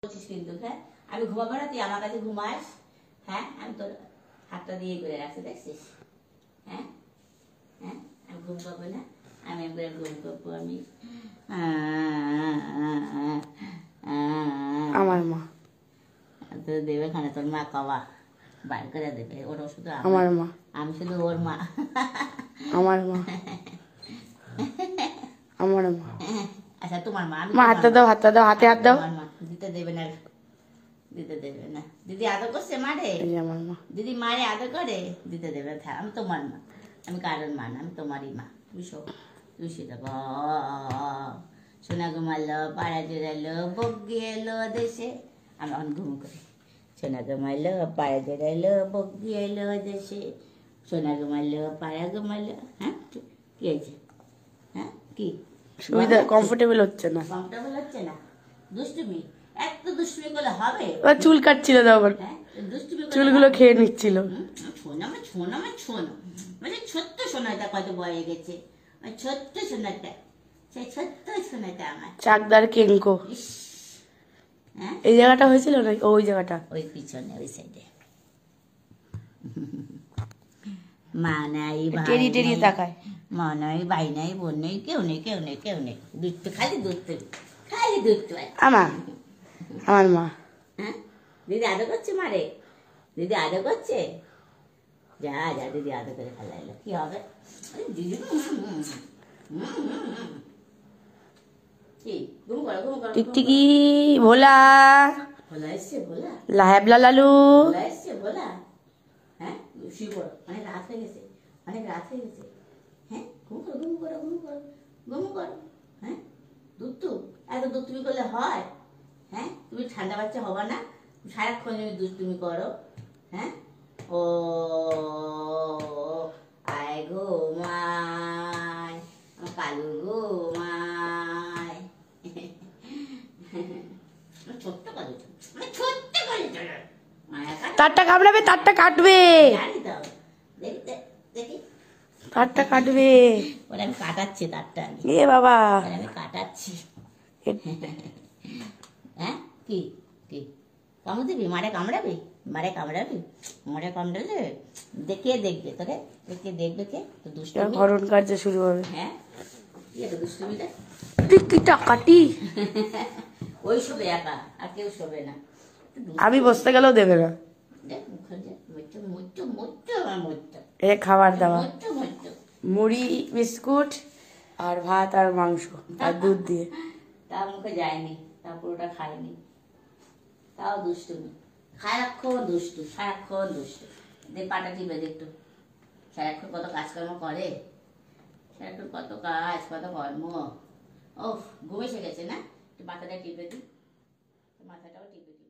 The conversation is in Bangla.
বলছিস কিন্তু হ্যাঁ আমি ঘুমাবো না, তুই আমার কাছে ঘুমাস। হ্যাঁ আমি তোর হাতটা দিয়ে করে রাখছি, দেখছিস? হ্যাঁ হ্যাঁ আমি ঘুম পাবো না, আমি একবার ঘুম পাবো আমি। আমার মা তো দেবে খানে তোর মা কবা বাইর করে দেবে, ওর ওষুধ আমার মা আমি শুধু ওর মা। আমার মা আমার মা। আচ্ছা তোমার মা? মা হাতটা দাও, হাতটা দাও, হাতে হাত দাও। আমার মা দিতে দেবে না, দিতে দেবে না। দিদি আদর করছে মারে? আমার মা। দিদি মারে আদর করে, দিতে দেবে না। আমি তোমার মা, আমি কারোর মা না, আমি তোমারই মা। তুই শো, তুই সেটা সোনা ঘুমালো, পাড়া জোড়ালো, বগ্গি এলো দেশে। আমি অন ঘুম করি। সোনা ঘুমালো, পাড়া জোড়ালো, বগ্গি এলো দেশে। সোনা ঘুমালো, পাড়া ঘুমালো। হ্যাঁ কি হয়েছে? হ্যাঁ কি সুবিধা কমফোর্টেবল হচ্ছে না, কমফোর্টেবল হচ্ছে না? দুষ্টুমি, এত দুষ্টুমি করলে হবে? চুল কাটছিল তো আবার, হ্যাঁ দুষ্টুমি চুলগুলো খেয়ে নিচ্ছিল। মানে ছোট্ট সোনাটা কত বয়ে গেছে, ছোট্ট সোনাটা, সেই ছোট্ট সোনাটা আমার চাকদার কেঙ্কো। হ্যাঁ এই জায়গাটা হয়েছিল না ওই জায়গাটা? ওই পিছনে ওই সাইডে। মা নাই ভাই টেরি টেরি নাই, তাকায়। মা নাই ভাই নাই বোন নেই, কেউ নেই কেউ নেই কেউ নেই। দুধ তো খালি দুধ তো, খালি দুধ তো। আমার মা। হ্যাঁ দিদি আদর করছে মারে? দিদি আদর করছে? যা যা দিদি আদর করে ফেলাইলো, কি হবে? দিদি কি ঘুম করো ঘুম করো। টিকটিকি ভোলা ভোলা এসছে, ভোলা লাহেবলা লালু। ভোলা এসছে, ভোলা। হ্যাঁ শুয়ে পড়ো, অনেক রাত হয়ে গেছে, অনেক রাত হয়ে গেছে। হ্যাঁ ঘুম করো ঘুম করো ঘুম করো ঘুম করো। হ্যাঁ দুধ তো, এত দুধ তুমি করলে হয়? হ্যাঁ তুমি ঠান্ডা বাচ্চা হবা না, সারাক্ষণ তুমি দুষ্টুমি করো। হ্যাঁ ও আয় ঘুমায় আমার কালু ঘুমায়। ছোট্ট কালু, ছোট্ট কালু, তারটা কামড়াবে, তারটা কাটবে, জানি তো, দেখি দেখি তারটা কাটবে। ওরা আমি কাটাচ্ছি তারটা, এ বাবা, আমি কাটাচ্ছি। হ্যাঁ কি কি কামড় দিবি? মারে কামড়াবি? মারে কামড়াবি? মারে কামড়ালে দেখে দেখবে তোকে, দেখে দেখবে কে তো দুষ্টুমি। হরণ কার্য শুরু হবে। হ্যাঁ কি এত দুষ্টুমিটা? টিকটিটা কাটি। ওই শোবে একা, আর কেউ শোবে না। আমি বসতে গেলেও দেবে না। দেখ মুখে মুচ্চ মুচ্চ মুচ্চ আমার মুচ্চ, এ খাবার দাবার, মুচ্চ মুচ্চ। মুড়ি বিস্কুট আর ভাত আর মাংস আর দুধ দিয়ে। তা মুখে যায়নি, তা পুরোটা খায়নি, তাও দুষ্টুমি। সারাক্ষণ দুষ্টু, সারাক্ষণ দুষ্টু। দে পাটা টিপে দে একটু, সারাক্ষণ কত কাজকর্ম করে, সারাক্ষণ কত কাজ কত কর্ম। ও ঘুম এসে গেছে না? একটু মাথাটা টিপে দিই, মাথাটাও টিপে দিই।